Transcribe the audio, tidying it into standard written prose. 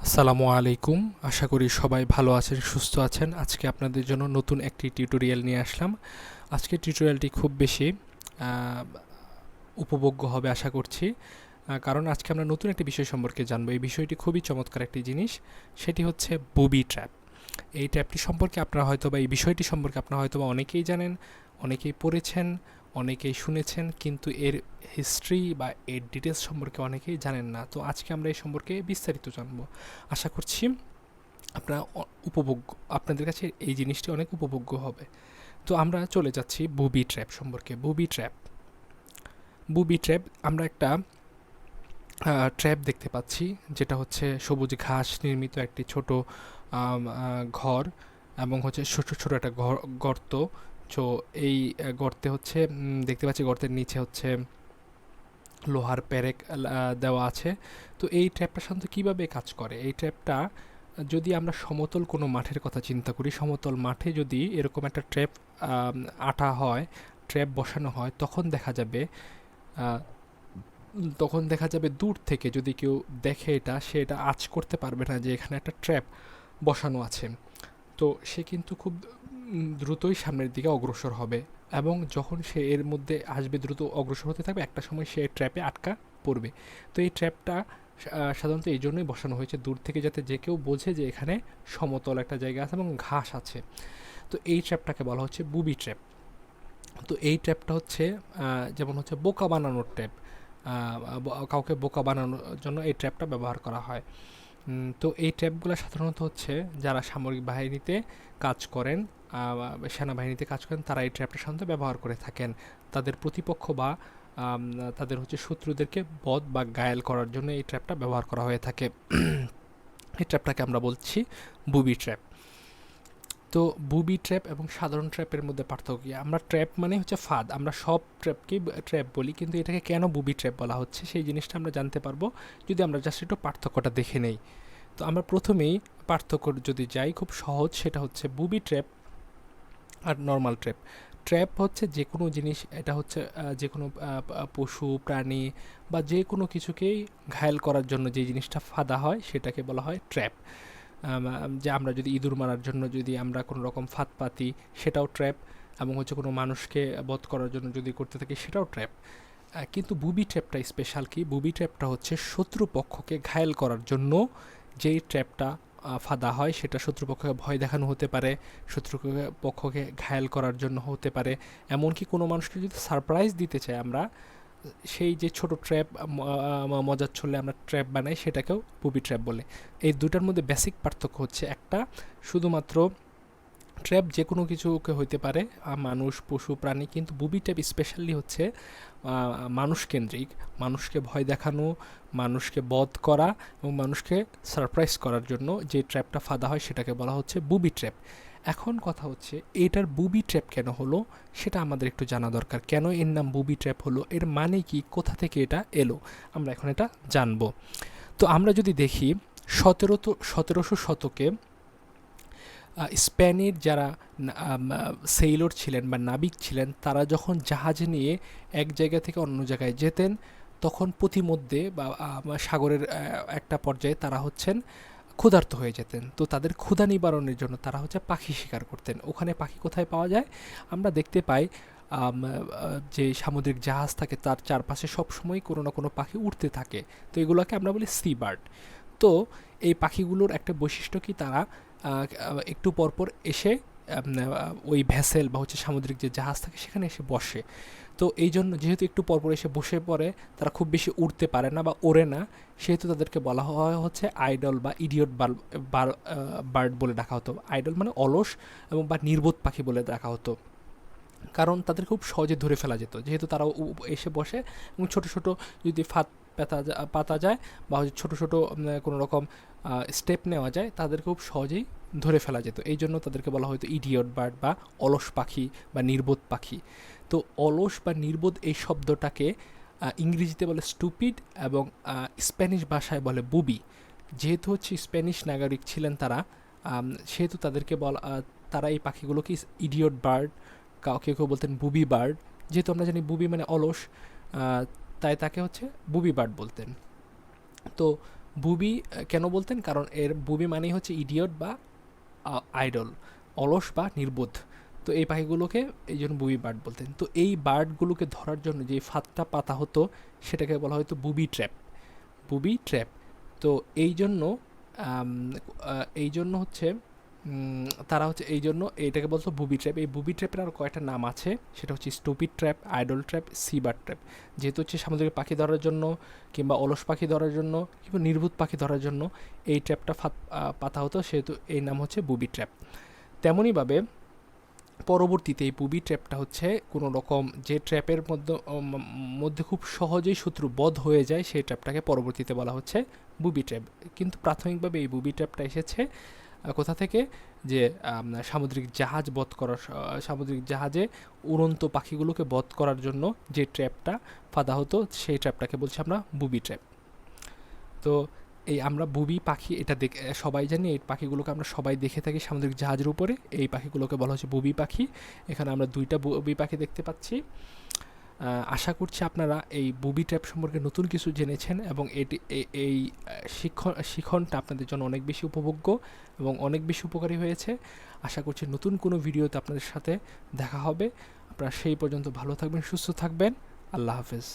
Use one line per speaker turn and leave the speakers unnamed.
আসসালামু আলাইকুম। আশা করি সবাই ভালো আছেন, সুস্থ আছেন। আজকে আপনাদের জন্য নতুন একটি টিউটোরিয়াল নিয়ে আসলাম। আজকের টিউটোরিয়ালটি খুব বেশি আহ, উপভোগ্য হবে আশা করছি, কারণ আজকে আমরা নতুন একটি বিষয় সম্পর্কে জানবো। এই বিষয়টি খুবই চমৎকার একটি জিনিস, সেটি হচ্ছে বুবি ট্র্যাপ। এই ট্র্যাপটি সম্পর্কে আপনারা হয়তো বা এই বিষয়টি সম্পর্কে আপনারা হয়তো বা অনেকেই জানেন, অনেকেই পড়েছেন, অনেকেই শুনেছেন, কিন্তু এর হিস্ট্রি বা এর ডিটেলস সম্পর্কে অনেকেই জানেন না। তো আজকে আমরা এই সম্পর্কে বিস্তারিত জানবো। আশা করছি আপনারা উপভোগ্য, আপনাদের কাছে এই জিনিসটি অনেক উপভোগ্য হবে। তো আমরা চলে যাচ্ছি বুবি ট্র্যাপ সম্পর্কে। বুবি ট্র্যাপ আমরা একটা ট্র্যাপ দেখতে পাচ্ছি, যেটা হচ্ছে সবুজ ঘাস নির্মিত একটি ছোট ঘর, এবং হচ্ছে ছোট ছোট একটা গর্ত। তো এই গর্তে হচ্ছে দেখতে পাচ্ছি গর্তের নিচে হচ্ছে লোহার প্যারেক দেওয়া আছে। তো এই ট্র্যাপটা সাধারণত কীভাবে কাজ করে? এই ট্র্যাপটা, যদি আমরা সমতল কোনো মাঠের কথা চিন্তা করি, সমতল মাঠে যদি এরকম একটা ট্র্যাপ আটা হয়, ট্র্যাপ বসানো হয়, আহ, তখন দেখা যাবে দূর থেকে যদি কেউ দেখে এটা, সে এটা আঁচ করতে পারবে না যে এখানে একটা ট্র্যাপ বসানো আছে। তো সে কিন্তু খুব দ্রুতই সামনের দিকে অগ্রসর হবে, এবং যখন সে এর মধ্যে আসবে, দ্রুত অগ্রসর হতে থাকবে, একটা সময় সে ট্র্যাপে আটকা পড়বে। তো এই ট্র্যাপটা সাধারণত এই জন্যই বসানো হয়েছে, দূর থেকে যাতে যে কেউ বোঝে যে এখানে সমতল একটা জায়গা আছে এবং ঘাস আছে। তো এই ট্র্যাপটাকে বলা হচ্ছে বুবি ট্র্যাপ। তো এই ট্র্যাপটা হচ্ছে যেমন হচ্ছে বোকা বানানোর ট্র্যাপ, কাউকে বোকা বানানোর জন্য এই ট্র্যাপটা ব্যবহার করা হয়। তো এই ট্র্যাপগুলো সাধারণত হচ্ছে যারা সামরিক বাহিনীতে কাজ করেন, সেনাবাহিনীতে কাজ করেন, তারা এই ট্র্যাপটা সাধারণত ব্যবহার করে থাকেন তাদের প্রতিপক্ষ বা তাদের হচ্ছে শত্রুদেরকে বধ বা ঘায়েল করার জন্য এই ট্র্যাপটা ব্যবহার করা হয়ে থাকে। এই ট্র্যাপটাকে আমরা বলছি বুবি ট্র্যাপ। তো বুবি ট্র্যাপ এবং সাধারণ ট্র্যাপের মধ্যে পার্থক্য কি? আমরা ট্র্যাপ মানে হচ্ছে ফাঁদ, আমরা সব ট্র্যাপকেই ট্র্যাপ বলি, কিন্তু এটাকে কেন বুবি ট্র্যাপ বলা হচ্ছে সেই জিনিসটা আমরা জানতে পারবো যদি আমরা জাস্ট একটু পার্থক্যটা দেখে নেই। তো আমরা প্রথমেই পার্থক্য যদি যাই, খুব সহজ, সেটা হচ্ছে বুবি ট্র্যাপ আর নর্মাল ট্র্যাপ। ট্র্যাপ হচ্ছে যে কোনো জিনিস, এটা হচ্ছে যে কোনো পশু প্রাণী বা যে কোনো কিছুকেই ঘায়েল করার জন্য যে জিনিসটা ফাঁদা হয় সেটাকে বলা হয় ট্র্যাপ। যে আমরা যদি ইঁদুর মারার জন্য যদি আমরা কোনো রকম ফাঁদ পাতি, সেটাও ট্র্যাপ। এবং হচ্ছে কোনো মানুষকে বধ করার জন্য যদি করতে থাকি, সেটাও ট্র্যাপ। কিন্তু বুবি ট্র্যাপটা স্পেশাল কি? বুবি ট্র্যাপটা হচ্ছে শত্রুপক্ষকে ঘায়েল করার জন্য যেই ট্র্যাপটা ফাঁদা হয়, সেটা শত্রুপক্ষকে ভয় দেখানো হতে পারে, শত্রুপক্ষকে ঘায়েল করার জন্য হতে পারে। এমনকি কোনো মানুষকে যদি সারপ্রাইজ দিতে চাই আমরা, সেই যে ছোট ট্র্যাপ, মজার ছলে আমরা ট্র্যাপ বানাই, সেটাকেও বুবি ট্র্যাপ বলে। এই দুটার মধ্যে বেসিক পার্থক্য হচ্ছে একটা, শুধুমাত্র ট্র্যাপ যে কোনো কিছুকে হইতে পারে, মানুষ পশু প্রাণী, কিন্তু বুবি ট্র্যাপ স্পেশালি হচ্ছে মানুষকেন্দ্রিক। মানুষকে ভয় দেখানো, মানুষকে বধ করা এবং মানুষকে সারপ্রাইজ করার জন্য যে ট্র্যাপটা ফাঁদা হয় সেটাকে বলা হচ্ছে বুবি ট্র্যাপ। এখন কথা হচ্ছে এটার বুবি ট্র্যাপ কেন হলো সেটা আমাদের একটু জানা দরকার। কেন এর নাম বুবি ট্র্যাপ হলো, এর মানে কি, কোথা থেকে এটা এলো, আমরা এখন এটা জানবো। তো আমরা যদি দেখি 17শো শতকে স্পেনের যারা সেইলর ছিলেন বা নাবিক ছিলেন, তারা যখন জাহাজে নিয়ে এক জায়গা থেকে অন্য জায়গায় যেতেন, তখন পথিমধ্যে বা সাগরের একটা পর্যায়ে তারা হচ্ছেন ক্ষুধার্ত হয়ে যেতেন। তো তাদের ক্ষুধা নিবারণের জন্য তারা হচ্ছে পাখি শিকার করতেন। ওখানে পাখি কোথায় পাওয়া যায়? আমরা দেখতে পাই যে সামুদ্রিক জাহাজ থাকে, তার চারপাশে সবসময় কোনো না কোনো পাখি উড়তে থাকে। তো এগুলোকে আমরা বলি সি বার্ড। তো এই পাখিগুলোর একটা বৈশিষ্ট্য কি, তারা একটু পরপর এসে ওই ভ্যাসেল বা হচ্ছে সামুদ্রিক যে জাহাজ থাকে সেখানে এসে বসে। তো এই জন্য যেহেতু একটু পরপর এসে বসে পড়ে, তারা খুব বেশি উড়তে পারে না বা ওড়ে না, সেহেতু তাদেরকে বলা হয় হচ্ছে আইডল বা ইডিয়ট বার্ড বলে ডাকা হতো। আইডল মানে অলস, এবং বা নির্বোধ পাখি বলে ডাকা হতো, কারণ তাদের খুব সহজে ধরে ফেলা যেত, যেহেতু তারা এসে বসে এবং ছোট ছোট যদি ফাঁদ পাতা যায় বা ছোট ছোট কোনো রকম স্টেপ নেওয়া যায়, তাদের খুব সহজেই ধরে ফেলা যেত। এই জন্য তাদেরকে বলা হয়তো ইডিয়ট বার্ড বা অলস পাখি বা নির্বোধ পাখি। তো অলস বা নির্বোধ এই শব্দটাকে ইংরেজিতে বলে স্টুপিড, এবং স্প্যানিশ ভাষায় বলে বুবি। যেহেতু হচ্ছে স্প্যানিশ নাগরিক ছিলেন তারা, সেহেতু তাদেরকে বলা, তারা এই পাখিগুলোকে ইডিয়ট বার্ড, কেউ কেউ বলতেন বুবি বার্ড। যেহেতু আমরা জানি বুবি মানে অলস, তাই তাকে হচ্ছে বুবি বার্ড বলতেন। তো বুবি কেন বলতেন? কারণ এর বুবি মানেই হচ্ছে ইডিয়ট বা আইডল, অলস বা নির্বোধ। তো এই পাখিগুলোকে এই জন্য বুবি বার্ড বলতেন। তো এই বার্ডগুলোকে ধরার জন্য যে ফাঁদটা পাতা হতো সেটাকে বলা হতো বুবি ট্র্যাপ। বুবি ট্র্যাপ। তো এই জন্য আম, এই জন্য হচ্ছে তারা হচ্ছে এই জন্য এটাকে বলতো বুবি ট্র্যাপ। এই বুবি ট্র্যাপের আর কয়েকটা নাম আছে, সেটা হচ্ছে stupid trap, idle trap, seabird trap. যেহেতু হচ্ছে সামুদ্রিক পাখি ধরার জন্য কিংবা অলস পাখি ধরার জন্য কিংবা নির্ভুত পাখি ধরার জন্য এই ট্র্যাপটা পাতা হতো, সেহেতু এই নাম হচ্ছে বুবি ট্র্যাপ। তেমনইভাবে পরবর্তীতে এই বুবি ট্র্যাপটা হচ্ছে কোনো রকম যে ট্র্যাপের মধ্যে খুব সহজেই শত্রু বধ হয়ে যায়, সেই ট্র্যাপটাকে পরবর্তীতে বলা হচ্ছে বুবি ট্র্যাপ। কিন্তু প্রাথমিকভাবে এই বুবি ট্র্যাপটা এসেছে কোথা থেকে? যে সামুদ্রিক জাহাজ বধ করার সামুদ্রিক জাহাজে উড়ন্ত পাখিগুলোকে বধ করার জন্য যে ট্র্যাপটা ফাঁদা হতো, সেই ট্র্যাপটাকে বলছি আমরা বুবি ট্র্যাপ। তো এই আমরা বুবি পাখি এটা দেখে সবাই জানি, এই পাখিগুলোকে আমরা সবাই দেখে থাকি সামুদ্রিক জাহাজের উপরে, এই পাখিগুলোকে বলা হচ্ছে বুবি পাখি। এখানে আমরা দুইটা বুবি পাখি দেখতে পাচ্ছি। আশা করছি আপনারা এই বুবি ট্র্যাপ সম্পর্কে নতুন কিছু জেনেছেন এবং এটি এই শিখনটা আপনাদের জন্য অনেক বেশি উপভোগ্য এবং অনেক বেশি উপকারী হয়েছে। আশা করছি নতুন কোনো ভিডিওতে আপনাদের সাথে দেখা হবে। আপনারা সেই পর্যন্ত ভালো থাকবেন, সুস্থ থাকবেন। আল্লাহ হাফেজ।